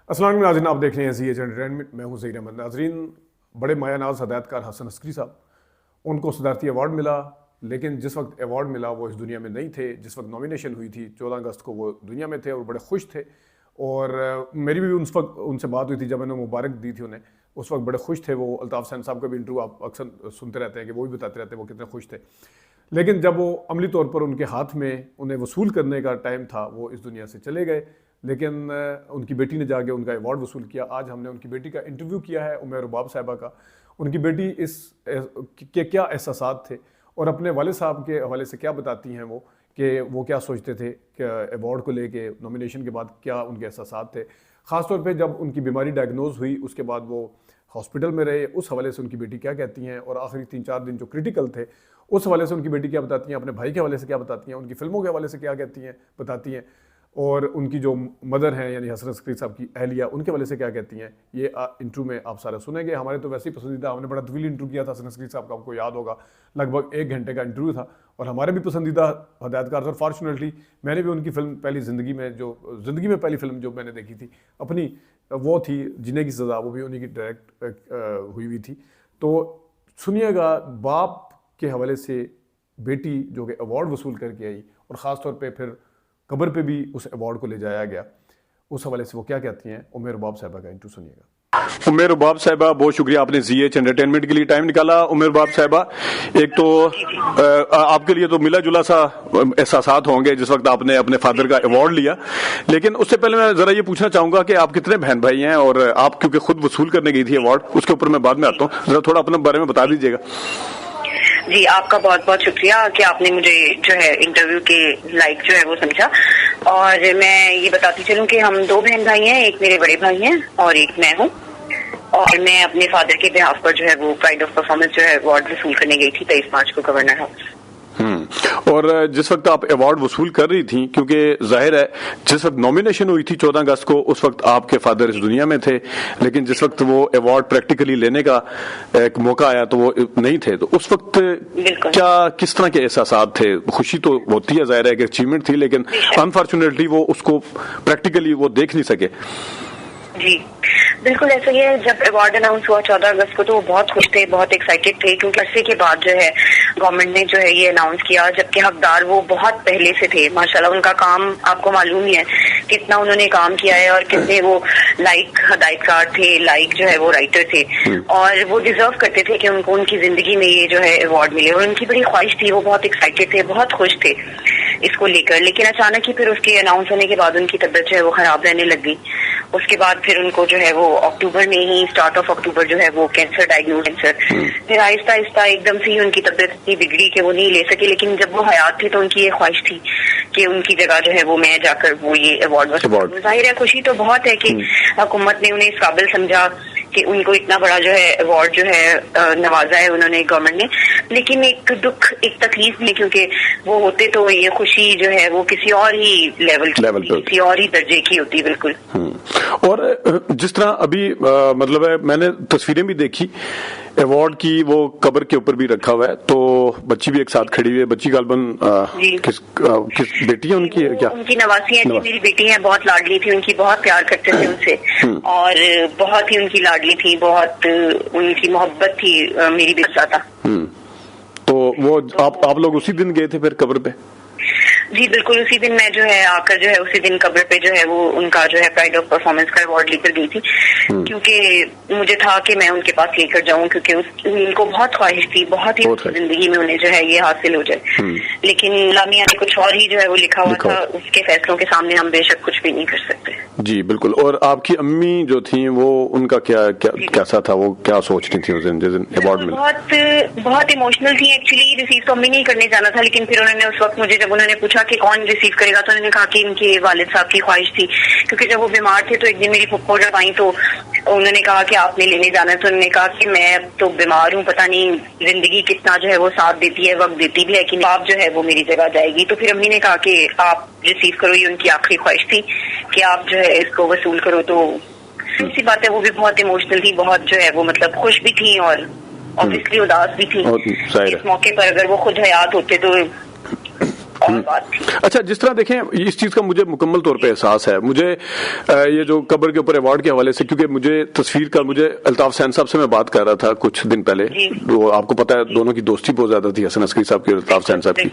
السلام علیکم ناظرین، آپ دیکھ رہے ہیں سی ایچ انٹرٹینمنٹ، میں ہوں ظہیر احمد۔ ناظرین، بڑے مایہ ناز ہدایت کار حسن عسکری صاحب، ان کو صدارتی ایوارڈ ملا، لیکن جس وقت ایوارڈ ملا وہ اس دنیا میں نہیں تھے۔ جس وقت نامینیشن ہوئی تھی 14 اگست کو وہ دنیا میں تھے اور بڑے خوش تھے، اور میری بھی اس وقت ان سے بات ہوئی تھی جب میں نے مبارک دی تھی انہیں، اس وقت بڑے خوش تھے وہ۔ الطاف حسین صاحب کا بھی انٹرویو آپ اکثر سنتے رہتے ہیں کہ وہ بھی بتاتے رہتے ہیں وہ کتنے خوش تھے، لیکن جب وہ عملی طور پر ان کے ہاتھ میں انہیں وصول کرنے کا ٹائم تھا وہ اس دنیا سے چلے گئے، لیکن ان کی بیٹی نے جا کے ان کا ایوارڈ وصول کیا۔ آج ہم نے ان کی بیٹی کا انٹرویو کیا ہے، عمیر رباب صاحبہ کا۔ ان کی بیٹی اس کے کیا احساسات تھے اور اپنے والد صاحب کے حوالے سے کیا بتاتی ہیں وہ کہ وہ کیا سوچتے تھے کہ ایوارڈ کو لے کے، نامینیشن کے بعد کیا ان کے احساسات تھے، خاص طور پہ جب ان کی بیماری ڈائگنوز ہوئی اس کے بعد وہ ہاسپٹل میں رہے، اس حوالے سے ان کی بیٹی کیا کہتی ہیں، اور آخری 3-4 دن جو کرٹیکل تھے اس حوالے سے ان کی بیٹی کیا بتاتی ہیں، اپنے بھائی کے حوالے سے کیا بتاتی ہیں، ان کی فلموں کے حوالے سے کیا کہتی ہیں بتاتی ہیں، اور ان کی جو مدر ہیں یعنی حسن عسکری صاحب کی اہلیہ، ان کے حوالے سے کیا کہتی ہیں۔ یہ انٹرویو میں آپ سارا سنیں گے۔ ہمارے تو ویسے ہی پسندیدہ، ہم نے بڑا طویل انٹرویو کیا تھا حسن عسکری صاحب کا، آپ کو یاد ہوگا، لگ بھگ 1 گھنٹے کا انٹرویو تھا، اور ہمارے بھی پسندیدہ ہدایت کار تھے۔ اور فارچونیٹلی میں نے بھی ان کی فلم پہلی زندگی میں پہلی فلم جو میں نے دیکھی تھی اپنی، وہ تھی جینے کی سزا، وہ بھی انہی کی ڈائریکٹ ہوئی تھی۔ تو سنیے گا باپ کے حوالے سے بیٹی جو کہ ایوارڈ وصول کر کے آئی، اور خاص طور پہ پھر قبر پہ بھی اس ایوارڈ کو لے جایا گیا، اس حوالے سے وہ کیا کہتی ہیں۔ عمیر رباب صاحبہ کا انٹرویو سنیے گا۔ عمیر رباب صاحبہ، بہت شکریہ آپ نے سی ایچ انٹرٹینمنٹ کے لیے ٹائم نکالا۔ عمیر رباب صاحبہ، ایک تو آپ کے لیے تو ملا جلا سا احساسات ہوں گے جس وقت آپ نے اپنے فادر کا ایوارڈ لیا، لیکن اس سے پہلے میں ذرا یہ پوچھنا چاہوں گا کہ آپ کتنے بہن بھائی ہیں، اور آپ کیونکہ خود وصول کرنے گئی تھی ایوارڈ، اس کے اوپر میں بعد میں آتا ہوں، ذرا تھوڑا اپنے بارے میں بتا دیجیے گا۔ جی، آپ کا بہت بہت شکریہ کہ آپ نے مجھے جو ہے انٹرویو کے لائق جو ہے وہ سمجھا۔ اور میں یہ بتاتی چلوں کہ ہم 2 بہن بھائی ہیں، ایک میرے بڑے بھائی ہیں اور ایک میں ہوں، اور میں اپنے فادر کے بہاف پر جو ہے وہ پرائڈ آف پرفارمنس جو ہے ایوارڈ وصول کرنے گئی تھی 23 مارچ کو گورنر ہاؤس۔ اور جس وقت آپ ایوارڈ وصول کر رہی تھیں، کیونکہ ظاہر ہے جس وقت نامینیشن ہوئی تھی 14 اگست کو، اس وقت آپ کے فادر اس دنیا میں تھے، لیکن جس وقت وہ ایوارڈ پریکٹیکلی لینے کا ایک موقع آیا تو وہ نہیں تھے، تو اس وقت کیا کس طرح کے احساسات تھے؟ خوشی تو ہوتی ہے، ظاہر ہے کہ اچیومنٹ تھی، لیکن انفارچونیٹلی وہ اس کو پریکٹیکلی وہ دیکھ نہیں سکے۔ جی بالکل ایسا ہی ہے۔ جب ایوارڈ اناؤنس ہوا 14 اگست کو تو وہ بہت خوش تھے، بہت ایکسائٹیڈ تھے، کیونکہ عرصے کے بعد جو ہے گورنمنٹ نے جو ہے یہ اناؤنس کیا، جبکہ حقدار وہ بہت پہلے سے تھے۔ ماشاءاللہ ان کا کام آپ کو معلوم ہی ہے کتنا انہوں نے کام کیا ہے، اور کتنے وہ لائق ہدایت کار تھے، لائق جو ہے وہ رائٹر تھے، اور وہ ڈیزرو کرتے تھے کہ ان کو ان کی زندگی میں یہ جو ہے ایوارڈ ملے، اور ان کی بڑی خواہش تھی، وہ بہت ایکسائٹیڈ تھے، بہت خوش تھے اس کو لے کر۔ لیکن اچانک ہی پھر اس کے اناؤنس ہونے کے بعد ان کی طبیعت جو ہے وہ خراب رہنے لگ گئی۔ اس کے بعد پھر ان کو جو ہے وہ اکتوبر میں ہی، اسٹارٹ آف اکتوبر جو ہے وہ کینسر ڈائگنوز، پھر آہستہ آہستہ ایک دم سے ہی ان کی طبیعت اتنی بگڑی کہ وہ نہیں لے سکے۔ لیکن جب وہ حیات تھی تو ان کی یہ خواہش تھی کہ ان کی جگہ جو ہے وہ میں جا کر وہ یہ ایوارڈ، ظاہر ہے خوشی تو بہت ہے کہ حکومت نے انہیں اس قابل سمجھا کہ ان کو اتنا بڑا جو ہے ایوارڈ جو ہے نوازا ہے انہوں نے، گورنمنٹ نے۔ لیکن ایک دکھ، ایک تکلیف بھی، کیونکہ وہ ہوتے تو یہ خوشی جو ہے وہ کسی اور ہی لیول کسی اور ہی درجے کی ہوتی۔ بالکل۔ اور جس طرح ابھی مطلب ہے میں نے تصویریں بھی دیکھی ایوارڈ کی، وہ قبر کے اوپر بھی رکھا ہوا ہے، تو بچی بھی ایک ساتھ کھڑی ہوئی ہے۔ بچی غالباً کس بیٹی ہے ان کی؟ کیا ان کی نواسی ہے؟ جی میری بیٹی ہے، بہت لاڈلی تھی، ان کی بہت پیار کرتے تھے ان سے، اور بہت ہی ان کی لاڈلی تھی، بہت ان کی محبت تھی میری بھی زیادہ۔ تو وہ آپ لوگ اسی دن گئے تھے پھر قبر پہ؟ جی بالکل، اسی دن میں جو ہے آ کر جو ہے اسی دن قبر پہ جو ہے وہ ان کا جو ہے پرائڈ آف پرفارمنس کا ایوارڈ لے کر گئی تھی، کیونکہ مجھے تھا کہ میں ان کے پاس لے کر جاؤں، کیونکہ ان کو بہت خواہش تھی، بہت ہی زندگی میں انہیں جو ہے یہ حاصل ہو جائے، لیکن لامیا نے کچھ اور ہی جو ہے وہ لکھا ہوا تھا، اس کے فیصلوں کے سامنے ہم بے شک کچھ بھی نہیں کر سکتے۔ جی بالکل۔ اور آپ کی امی جو تھیں وہ ان کا کیسا تھا، وہ کیا سوچتی تھیں اس دن جس دن ایوارڈ ملا؟ بہت ایموشنل تھی ایکچولی۔ ریسیو تو امی نہیں کرنے جانا تھا، لیکن پھر انہوں نے اس وقت مجھے جب انہوں نے پوچھا کہ کون ریسیو کرے گا تو انہوں نے کہا کہ ان کے والد صاحب کی خواہش تھی، کیونکہ جب وہ بیمار تھے تو ایک دن میری پھپھو جب آئی تو انہوں نے کہا کہ آپ نے لینے جانا ہے، تو انہوں نے کہا کہ میں تو بیمار ہوں، پتہ نہیں زندگی کتنا جو ہے وہ ساتھ دیتی ہے، وقت دیتی بھی ہے کہ آپ جو ہے وہ میری جگہ جائے گی۔ تو پھر امی نے کہا کہ آپ ریسیو کرو، یہ ان کی آخری خواہش تھی کہ آپ جو ہے اس کو وصول کرو۔ تو سی بات ہے، وہ بھی بہت ایموشنل تھی، بہت جو ہے وہ مطلب خوش بھی تھی اور obviously اداس بھی تھی۔ اس موقع پر اگر وہ خود حیات ہوتے تو اور بات تھی. اچھا, جس طرح دیکھیں اس چیز کا مجھے مکمل طور پہ احساس ہے, مجھے یہ جو قبر کے اوپر ایوارڈ کے حوالے سے, کیونکہ مجھے تصویر کا, مجھے الطاف حسین صاحب سے میں بات کر رہا تھا کچھ دن پہلے, وہ آپ کو پتا ہے دونوں کی دوستی بہت زیادہ تھی, حسن عسکری صاحب کی اور الطاف حسین صاحب کی,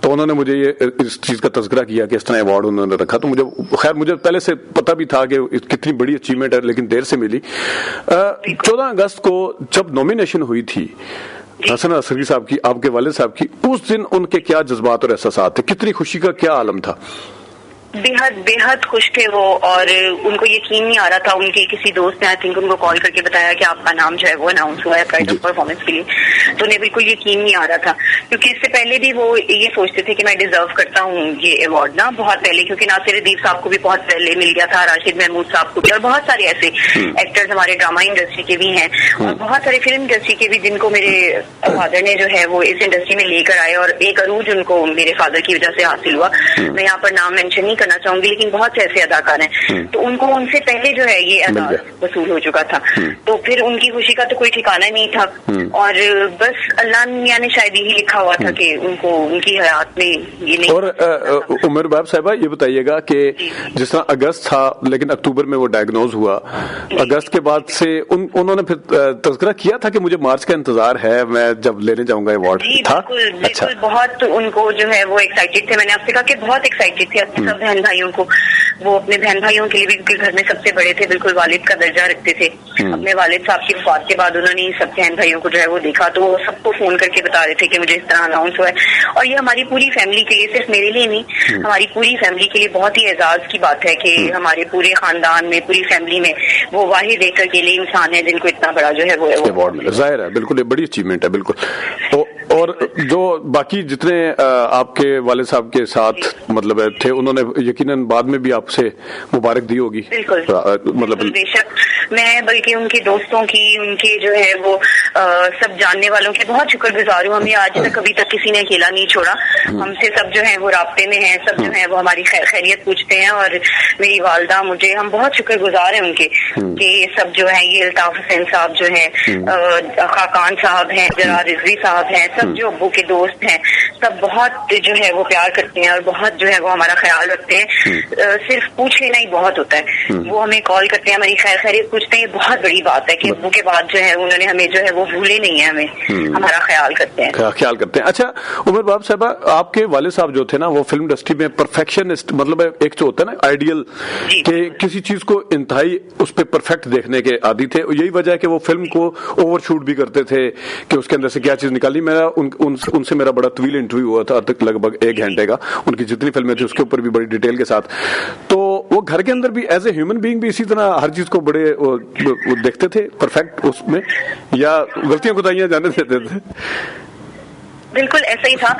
تو انہوں نے مجھے یہ اس چیز کا تذکرہ کیا کہ اس طرح ایوارڈ انہوں نے رکھا, تو مجھے خیر مجھے پہلے سے پتا بھی تھا کہ کتنی بڑی اچیومنٹ ہے, لیکن دیر سے ملی. 14 اگست کو جب نامینیشن ہوئی تھی حسن عسکری صاحب کی, آپ کے والد صاحب کی, اس دن ان کے کیا جذبات اور احساسات تھے, کتنی خوشی کا کیا عالم تھا؟ بےحد خوش تھے وہ, اور ان کو یقین نہیں آ رہا تھا. ان کے کسی دوست نے آئی تھنک ان کو کال کر کے بتایا کہ آپ کا نام جو ہے وہ اناؤنس ہوا ہے پرائز آف پرفارمنس کے لیے, تو انہیں بالکل یقین نہیں آ رہا تھا, کیونکہ اس سے پہلے بھی وہ یہ سوچتے تھے کہ میں ڈیزرو کرتا ہوں یہ ایوارڈ نا, بہت پہلے, کیونکہ ناصر ادیب صاحب کو بھی بہت پہلے مل گیا تھا, راشد محمود صاحب کو بھی, اور بہت سارے ایسے ایکٹرز ہمارے ڈرامہ انڈسٹری کے بھی ہیں, اور بہت سارے فلم انڈسٹری کے بھی, جن کو میرے فادر نے جو ہے وہ اس انڈسٹری میں لے کر آئے, اور ایک عروج ان کو میرے فادر کی وجہ سے حاصل ہوا. میں یہاں پر نام مینشن نہیں کرنا چاہوں گی, لیکن بہت سے ایسے اداکار ہیں, تو ان کو ان سے پہلے جو ہے یہ اعزاز وصول ہو چکا تھا, تو پھر ان کی خوشی کا تو کوئی ٹھکانا نہیں تھا, اور بس اللہ میاں نے شاید یہی لکھا ہوا تھا کہ ان کو ان کی حیات میں یہ نہیں. اور عمر باب صاحبہ یہ بتائیے گا کہ جس طرح اگست تھا, لیکن اکتوبر میں وہ ڈائگنوز ہوا, اگست کے بعد سے انہوں نے پھر تذکرہ کیا تھا کہ مجھے مارچ کا انتظار ہے, میں جب لینے جاؤں گا ایوارڈ تھا. بالکل بہت ان کو جو ہے وہ ایکسائٹیڈ تھے. میں نے آپ سے کہا کہ بہت ایکسائٹیڈ تھے اپنے سب بہن بھائیوں کو, وہ اپنے بہن بھائیوں کے لیے بھی, کیونکہ گھر میں سب سے بڑے تھے, بالکل والد کا درجہ رکھتے تھے. اپنے والد صاحب کی وفات کے بعد انہوں نے سب بہن بھائیوں کو جو ہے وہ دیکھا, تو وہ سب کو فون کر کے بتا رہے تھے کہ مجھے اس طرح اناؤنس ہوا ہے. اور یہ ہماری پوری فیملی کے لیے, صرف میرے لیے نہیں, ہماری پوری فیملی کے لیے بہت ہی اعزاز کی بات ہے کہ ہمارے پورے خاندان میں, پوری فیملی میں وہ واحد ایک اکیلے انسان ہے جن کو اتنا بڑا جو ہے وہ ایوارڈ ملا. ظاہر ہے, بالکل بڑی اچیومنٹ ہے, بالکل. اور جو باقی جتنے آپ کے والد صاحب کے ساتھ مطلب تھے, انہوں نے یقیناً بعد میں بھی آپ سے مبارک دی ہوگی. بالکل, مطلب بے شک. میں بلکہ ان کے دوستوں کی, ان کے جو ہے وہ سب جاننے والوں کے بہت شکر گزار ہوں. ہمیں آج تک کبھی تک کسی نے اکیلا نہیں چھوڑا, ہم سے سب جو ہے وہ رابطے میں ہیں, سب جو ہے وہ ہماری خیریت پوچھتے ہیں, اور میری والدہ مجھے, ہم بہت شکر گزار ہیں ان کے کہ سب جو ہے یہ الطاف حسین صاحب جو ہیں, خاقان صاحب ہیں, جرار رضوی صاحب ہیں, سب جو ابو کے دوست ہیں, سب بہت جو ہے وہ پیار کرتے ہیں اور بہت جو ہے وہ ہمارا خیال رکھتے ہیں. صرف پوچھ لینا ہی بہت ہوتا ہے, وہ ہمیں کال کرتے ہیں, ہماری خیریت پوچھتے ہیں, یہ بہت بڑی بات ہے کہ ابو کے بعد جو ہے انہوں نے ہمیں جو ہے وہ بھولے نہیں ہیں, ہمیں ہمارا خیال کرتے ہیں. خیال کرتے ہیں. اچھا عمر باب صاحبہ, آپ کے والد صاحب جو تھے نا, وہ فلم انڈسٹری میں پرفیکشنسٹ, مطلب ایک جو ہوتا ہے نا آئیڈیل, کہ کسی چیز کو انتہائی اس پہ پرفیکٹ دیکھنے کے عادی تھے. یہی وجہ ہے کہ وہ فلم کو اوور شوٹ بھی کرتے تھے کہ اس کے اندر سے کیا چیز نکالنی. میرا ان سے میرا بڑا طویل انٹرویو ہوا تھا, تک لگ بھگ 1 گھنٹے کا, ان کی جتنی فلمیں تھیں اس کے اوپر بھی بڑی ڈیٹیل کے ساتھ. تو وہ گھر کے اندر بھی ایز اے ہیومن بینگ بھی اسی طرح ہر چیز کو بڑے دیکھتے تھے پرفیکٹ اس میں, یا غلطیاں کوتاہیاں جانے دیتے تھے؟ بالکل ایسا ہی تھا,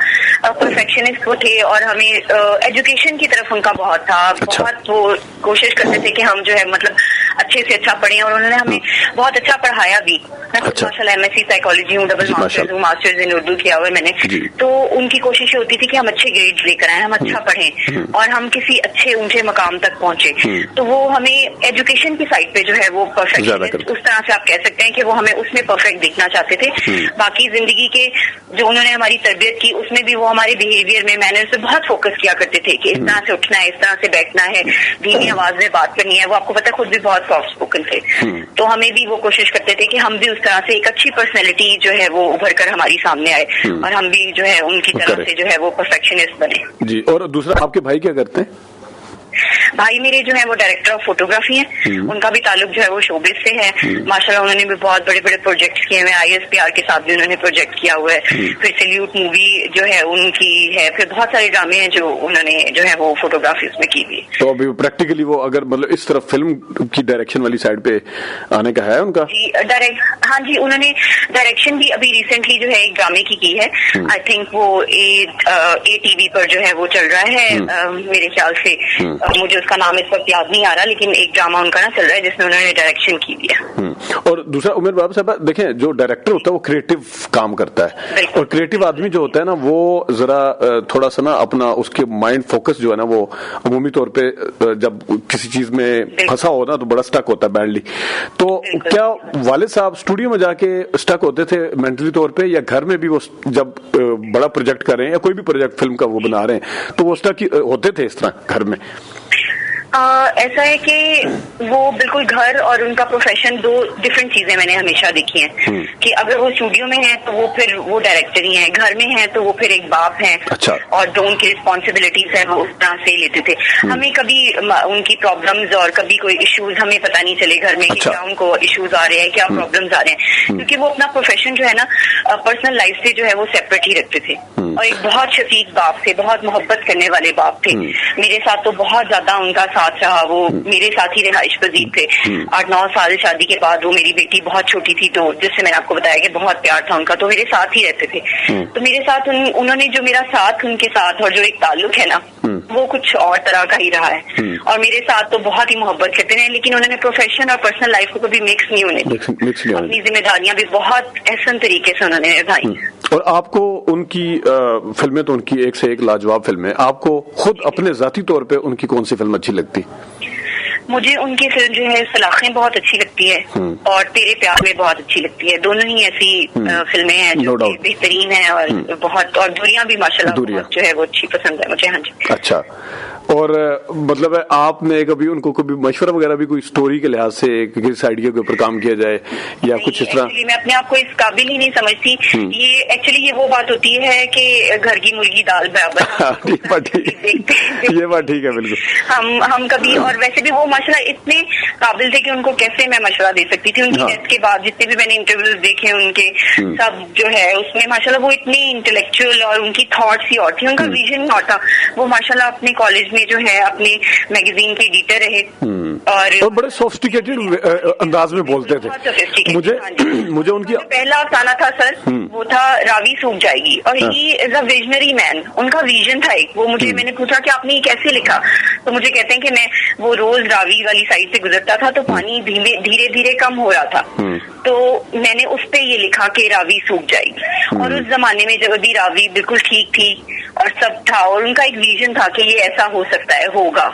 پرفیکشنسٹ وہ تھے, اور ہمیں ایجوکیشن کی طرف ان کا بہت تھا, بہت وہ کوشش کرتے تھے کہ ہم جو ہے مطلب اچھے سے اچھا پڑھیں, اور انہوں نے ہمیں بہت اچھا پڑھایا بھی. ماشاء اللہ ایم ایس سی سائیکالوجی ہوں, ڈبل ماسٹرز ان اردو کیا ہوا ہے میں نے, تو ان کی کوشش ہوتی تھی کہ ہم اچھے گریڈ لے کر آئیں, ہم اچھا پڑھیں, اور ہم کسی اچھے اونچے مقام تک پہنچے. تو وہ ہمیں ایجوکیشن کی سائڈ پہ جو ہے وہ پرفیکٹ, اس طرح سے آپ کہہ سکتے ہیں کہ وہ ہمیں اس میں پرفیکٹ دیکھنا چاہتے تھے. باقی زندگی کے جو انہوں نے ہماری تربیت کی, اس میں بھی وہ ہمارے بیہیویئر میں, مینرز پہ بہت فوکس کیا کرتے تھے کہ اس طرح سے اٹھنا ہے, اس طرح سے بیٹھنا ہے, دھیمی آواز میں بات کرنی ہے. وہ آپ کو پتا خود بھی بہت سافٹ اسپوکن تھے, تو ہمیں بھی وہ کوشش کرتے تھے کہ ہم بھی اس طرح سے ایک اچھی پرسنالٹی جو ہے وہ ابھر کر ہماری سامنے آئے, اور ہم بھی جو ہے ان کی طرح سے جو ہے وہ پرفیکشنسٹ بنے. جی. اور دوسرا, آپ کے بھائی کیا کرتے ہیں؟ بھائی میرے جو ہے وہ ڈائریکٹر آف فوٹوگرافی ہیں, ان کا بھی تعلق جو ہے وہ شوبز سے ہے. ماشاءاللہ انہوں نے بھی بہت بڑے بڑے پروجیکٹس کیے ہوئے ہیں, ISPR کے ساتھ بھی انہوں نے پروجیکٹ کیا ہوا ہے, پھر سیلیوٹ مووی جو ہے ان کی ہے, پھر بہت سارے ڈرامے ہیں جو انہوں نے جو ہے وہ فوٹوگرافی اس میں کی ہوئی. تو ابھی پریکٹیکلی وہ اگر مطلب اس طرف فلم کی ڈائریکشن والی سائڈ پہ آنے کا ہے ان کا؟ جی ہاں جی, انہوں نے ڈائریکشن بھی ابھی ریسنٹلی جو ہے ایک ڈرامے کی ہے, آئی تھنک وہ اے ٹی وی پر جو ہے وہ چل رہا ہے میرے خیال سے, مجھے اس اس کا نام اس وقت یاد نہیں آ رہا, لیکن ایک ڈرامہ ان کا نا چل رہا ہے جس میں انہوں نے ڈائریکشن کی ہوئی ہے. اور دوسرا عمر بابا صاحب دیکھیں, جو ڈائریکٹر ہوتا ہے وہ کریٹو کام کرتا ہے, اور کریٹو آدمی جو ہوتا ہے نا وہ ذرا تھوڑا سا نا اپنا اس کے مائنڈ فوکس جو ہے نا وہ عمومی طور پہ جب کسی چیز میں پھنسا ہو نا تو بڑا اسٹک ہوتا ہے بیڈلی. تو کیا والد صاحب اسٹوڈیو میں جا کے اسٹک ہوتے تھے مینٹلی طور پہ, یا گھر میں بھی وہ جب بڑا پروجیکٹ کر رہے ہیں یا کوئی بھی پروجیکٹ فلم کا وہ بنا رہے ہیں تو وہ اسٹک ہوتے تھے اس طرح گھر میں؟ ایسا ہے کہ وہ بالکل گھر اور ان کا پروفیشن دو ڈفرینٹ چیزیں میں نے ہمیشہ دیکھی ہیں, کہ اگر وہ اسٹوڈیو میں ہیں تو وہ پھر وہ ڈائریکٹر ہی ہیں, گھر میں ہیں تو وہ پھر ایک باپ ہیں, اور جو ان کی رسپانسبلٹیز ہیں وہ اس طرح سے لیتے تھے. ہمیں کبھی ان کی پرابلمز اور کبھی کوئی ایشوز ہمیں پتہ نہیں چلے گھر میں کہ کیا ان کو ایشوز آ رہے ہیں, کیا پرابلمز آ رہے ہیں, کیونکہ وہ اپنا پروفیشن جو ہے نا پرسنل لائف سے جو ہے وہ سیپریٹ ہی رکھتے تھے, اور ایک بہت شفیق باپ تھے, بہت محبت کرنے والے باپ تھے. میرے ساتھ تو بہت زیادہ ان کا ساتھ رہا, وہ میرے ساتھ ہی رہائش پذیر تھے. 8-9 سال شادی کے بعد وہ میری بیٹی بہت چھوٹی تھی تو جس سے میں نے آپ کو بتایا کہ بہت پیار تھا ان کا, تو میرے ساتھ ہی رہتے تھے. تو میرے ساتھ انہوں نے جو میرا ساتھ ان کے ساتھ اور جو ایک تعلق ہے نا وہ کچھ اور طرح کا ہی رہا ہے, اور میرے ساتھ تو بہت ہی محبت کرتے ہیں, لیکن انہوں نے پروفیشن اور پرسنل لائف کو کبھی مکس نہیں ہونے دی. اپنی ذمہ داریاں بھی بہت احسن طریقے سے انہوں نے نبھائی. اور آپ کو ان کی فلمیں تو ان کی ایک سے ایک لاجواب فلمیں, آپ کو خود اپنے ذاتی طور پہ ان کی کون سی فلم اچھی لگتی؟ مجھے ان کی فلم جو ہے سلاخیں بہت اچھی لگتی ہے, اور تیرے پیار میں بہت اچھی لگتی ہے. دونوں ہی ایسی فلمیں ہیں جو بہترین ہیں, اور بہت, اور دوریاں بھی ماشاءاللہ جو ہے وہ اچھی پسند ہے مجھے. ہاں جی. اچھا, اور مطلب ہے آپ نے کبھی ان کو کبھی مشورہ وغیرہ بھی کوئی اسٹوری کے لحاظ سے کس آئیڈیا کے اوپر کام کیا جائے یا کچھ اس طرح؟ میں اپنے آپ کو اس قابل ہی نہیں سمجھتی. یہ ایکچولی یہ وہ بات ہوتی ہے کہ گھر کی مرغی دال برابر. یہ بات ٹھیک ہے بالکل. ہم کبھی, اور ویسے بھی وہ ماشاءاللہ اتنے قابل تھے کہ ان کو کیسے میں مشورہ دے سکتی تھی. ان کی ڈیتھ کے بعد جتنے بھی میں نے انٹرویوز دیکھے ان کے, سب جو ہے اس میں ماشاءاللہ وہ اتنی انٹلیکچوئل, اور ان کی تھاٹس ہی اور تھی, ان کا ویژن اور تھا. وہ ماشاءاللہ اپنے کالج میں جو ہے اپنے میگزین کے ایڈیٹر رہے, اور بڑے سوفسٹیکیٹڈ انداز میں بولتے تھے. مجھے ان کی پہلا افسانہ تھا سر, وہ تھا راوی سوکھ جائے گی, اور ہی از اے ویژنری مین. ان کا ویژن تھا ایک. وہ مجھے, میں نے پوچھا کہ آپ نے یہ کیسے لکھا, تو مجھے کہتے ہیں کہ میں وہ روز راوی والی سائڈ سے گزرتا تھا تو پانی دھیرے دھیرے کم ہو رہا تھا, تو میں نے اس پہ یہ لکھا کہ راوی سوکھ جائے گی. اور اس زمانے میں جب ابھی راوی بالکل ٹھیک تھی اور سب تھا, اور ان کا ایک ویژن تھا کہ یہ ایسا ہو سکتا ہے, ہوگا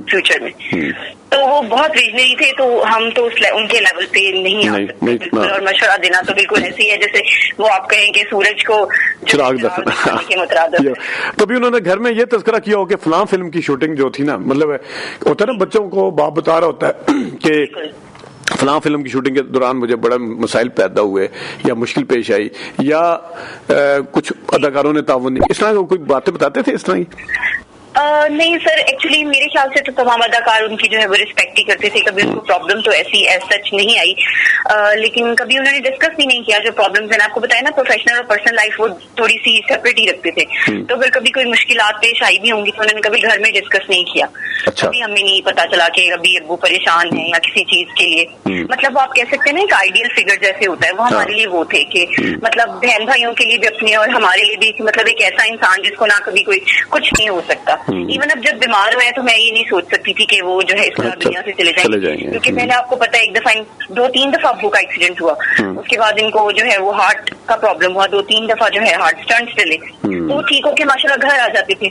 فیوچر میں. تو وہ بہت ویژنری تھے, تو ہم تو ان کے لیول پہ نہیں آ سکتے. اور مشورہ دینا تو بالکل ایسے ہی ہے جیسے وہ آپ کہیں کہ سورج کو چراغ کے مترادف. کبھی انہوں نے گھر میں یہ تذکرہ کیا ہو کہ فلاں فلم کی شوٹنگ جو تھی نا, مطلب ہوتا ہے نا بچوں کو باپ بتا رہا ہوتا ہے کہ فلاں فلم کی شوٹنگ کے دوران مجھے بڑا مسائل پیدا ہوئے یا مشکل پیش آئی, یا کچھ اداکاروں نے تعاون نہیں, اس طرح کوئی باتیں بتاتے تھے اس طرح ہی؟ نہیں سر, ایکچولی میرے خیال سے تو تمام اداکار ان کی جو ہے وہ رسپیکٹ ہی کرتے تھے. کبھی ان کو پرابلم تو ایسی ایز سچ نہیں آئی, لیکن کبھی انہوں نے ڈسکس بھی نہیں کیا جو پرابلمز ہیں. آپ کو بتایا نا پروفیشنل اور پرسنل لائف وہ تھوڑی سی سیپریٹ ہی رکھتے تھے, تو اگر کبھی کوئی مشکلات پیش آئی بھی ہوں گی تو انہوں نے کبھی گھر میں ڈسکس نہیں کیا. کبھی ہمیں نہیں پتا چلا کہ ابھی ابو پریشان ہیں یا کسی چیز کے لیے. مطلب آپ کہہ سکتے ہیں نا ایک آئیڈیل فگر جیسے ہوتا ہے, وہ ہمارے لیے وہ تھے کہ مطلب بہن بھائیوں کے لیے بھی اپنے, اور ہمارے لیے بھی مطلب ایک ایسا انسان جس کو نہ کبھی کوئی کچھ نہیں ہو سکتا. ایون اب جب بیمار ہوئے تو میں یہ نہیں سوچ سکتی تھی کہ وہ جو ہے اس طرح دنیا سے چلے جائیں گے, کیونکہ پہلے آپ کو پتا ہے 2-3 دفعہ ابو کا ایکسیڈنٹ ہوا, اس کے بعد ان کو جو ہے وہ ہارٹ کا پرابلم ہوا, 2-3 دفعہ جو ہے ہارٹ اسٹنٹس ڈلے, تو وہ ٹھیک ہو کے ماشاءاللہ گھر آ جاتے تھے.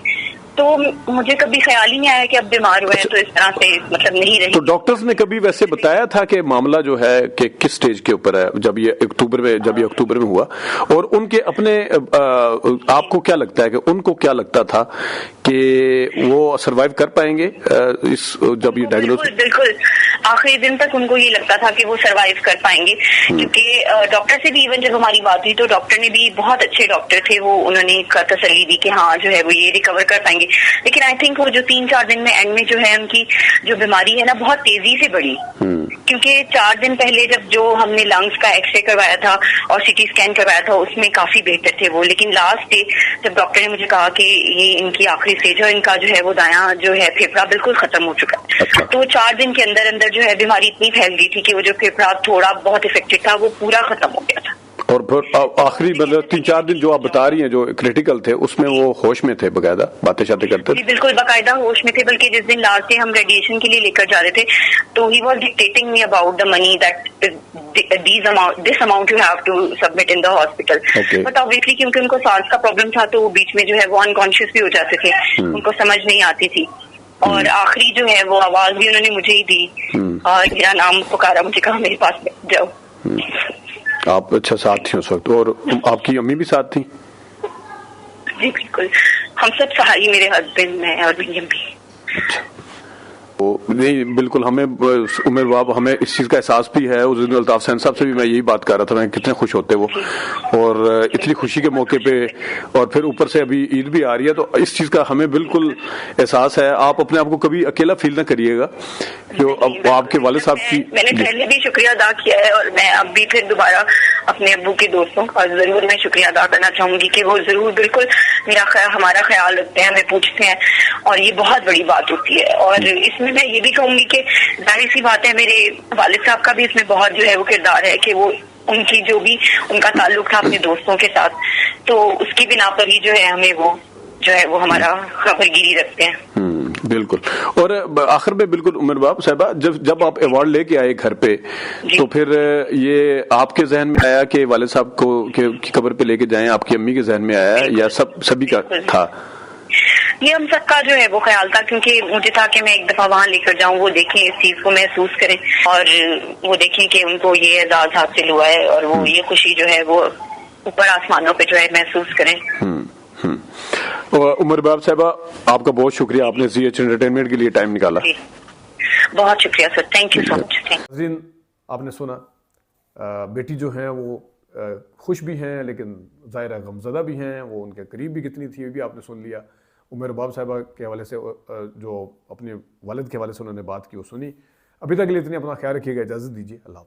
تو مجھے کبھی خیال ہی نہیں آیا کہ اب بیمار ہوئے ہیں تو اس طرح سے مطلب نہیں رہی. تو ڈاکٹرز نے کبھی ویسے بتایا تھا کہ معاملہ جو ہے کہ کس سٹیج کے اوپر ہے جب یہ اکتوبر میں ہوا, اور ان کے اپنے آپ کو کیا لگتا ہے کہ ان کو کیا لگتا تھا کہ وہ سروائیو کر پائیں گے اس جب یہ ڈائگنوز؟ بالکل آخری دن تک ان کو یہ لگتا تھا کہ وہ سروائیو کر پائیں گے, کیونکہ ڈاکٹر سے بھی ایون جب ہماری بات ہوئی تو ڈاکٹر نے بھی, بہت اچھے ڈاکٹر تھے وہ, انہوں نے تسلی دی کہ ہاں جو ہے وہ یہ ریکور کر پائیں گے. لیکن آئی تھنک وہ جو 3-4 دن میں اینڈ میں جو ہے ان کی جو بیماری ہے نا بہت تیزی سے بڑھی, کیونکہ 4 دن پہلے جب جو ہم نے لنگس کا ایکس رے کروایا تھا اور سی ٹی اسکین کروایا تھا اس میں کافی بہتر تھے وہ, لیکن لاسٹ ڈے جب ڈاکٹر نے مجھے کہا کہ یہ ان کی آخری اسٹیج ہے, ان کا جو ہے وہ دایاں جو ہے پھیپھڑا بالکل ختم ہو چکا ہے. تو 4 دن کے اندر جو ہے بیماری اتنی پھیل گئی تھی کہ وہ جو پھیپھڑا تھوڑا بہت افیکٹڈ تھا وہ پورا ختم ہو گیا تھا. اور پھر آخری مطلب 3-4 دن جو آپ بتا رہی ہیں جو کریٹیکل تھے اس میں وہ ہوش میں تھے باقاعدہ باتیں شاتیں کرتے جی تھے؟ بالکل باقاعدہ ہوش میں تھے، بلکہ جس دن لاسٹ ڈے ہم ریڈیشن کے لیے لے کر جا رہے تھے تو he was dictating me about the money that this amount you have to submit in the hospital. Okay. But obviously کیونکہ ان کو سانس کا پرابلم تھا تو وہ بیچ میں جو ہے وہ انکانشیس بھی ہو جاتے تھے، ان کو سمجھ نہیں آتی تھی، اور آخری جو ہے وہ آواز بھی انہوں نے مجھے ہی دی اور میرا نام پکارا، مجھے کہا میرے پاس بیٹھ جاؤ. آپ اچھا ساتھ تھیں اس وقت، اور آپ کی امی بھی ساتھ تھیں؟ جی بالکل، ہم سب سہاری، میرے ہسبینڈ میں اور مریم بھی. اچھا نہیں بالکل، ہمیں عمر باب ہمیں اس چیز کا احساس بھی ہے. اس دن الطاف حسین صاحب سے بھی میں یہی بات کر رہا تھا، میں کتنے خوش ہوتے وہ، اور اتنی خوشی کے موقع پہ، اور پھر اوپر سے ابھی عید بھی آ رہی ہے، تو اس چیز کا ہمیں بالکل احساس ہے. آپ اپنے آپ کو کبھی اکیلا فیل نہ کریے گا، جو اب آپ کے والد صاحب کی. میں نے پہلے بھی شکریہ ادا کیا ہے، اور میں اب بھی پھر دوبارہ اپنے ابو کے دوستوں کا ضرور میں شکریہ ادا کرنا چاہوں گی کہ وہ ضرور بالکل ہمارا خیال رکھتے ہیں، ہمیں پوچھتے ہیں، اور یہ بہت بڑی بات ہوتی ہے. اور اس میں یہ بھی کہوں گی کہ ظاہر سی بات ہے میرے والد صاحب کا بھی اس میں بہت جو ہے وہ کردار ہے کہ وہ ان کی جو بھی ان کا تعلق تھا اپنے دوستوں کے ساتھ، تو اس کی بنا پر ہی جو ہے ہمیں وہ جو ہے وہ ہمارا خبرگیری رکھتے ہیں. بالکل. اور آخر میں بالکل عمر باب صاحبہ، جب آپ ایوارڈ لے کے آئے گھر پہ، تو پھر یہ آپ کے ذہن میں آیا کہ والد صاحب کو کی قبر پہ لے کے جائیں، آپ کی امی کے ذہن میں آیا یا سبھی کا تھا؟ یہ ہم سب کا جو ہے وہ خیال تھا، کیونکہ مجھے تھا کہ میں ایک دفعہ وہاں لے کر جاؤں، وہ دیکھیں اس چیز کو محسوس کریں، اور وہ دیکھیں کہ ان کو یہ اعزاز حاصل ہوا ہے، اور وہ یہ خوشی جو ہے وہ اوپر آسمانوں پہ جو ہے محسوس کریں. عمر باب صاحبہ، آپ کا بہت شکریہ، آپ نے زی ایچ انٹرٹینمنٹ کے لیے ٹائم نکالا. جی بہت شکریہ سر، تھینک یو سو مچ. ناظرین آپ نے سنا، بیٹی جو ہیں وہ خوش بھی ہیں لیکن ظاہرہ غمزدہ بھی ہیں، وہ ان کے قریب بھی کتنی تھی یہ بھی آپ نے سن لیا. عمر باب صاحبہ کے حوالے سے جو اپنے والد کے حوالے سے انہوں نے بات کی وہ سنی. ابھی تک کے لیے اتنی اپنا خیال رکھیے گا، اجازت دیجیے، اللہ حافظ.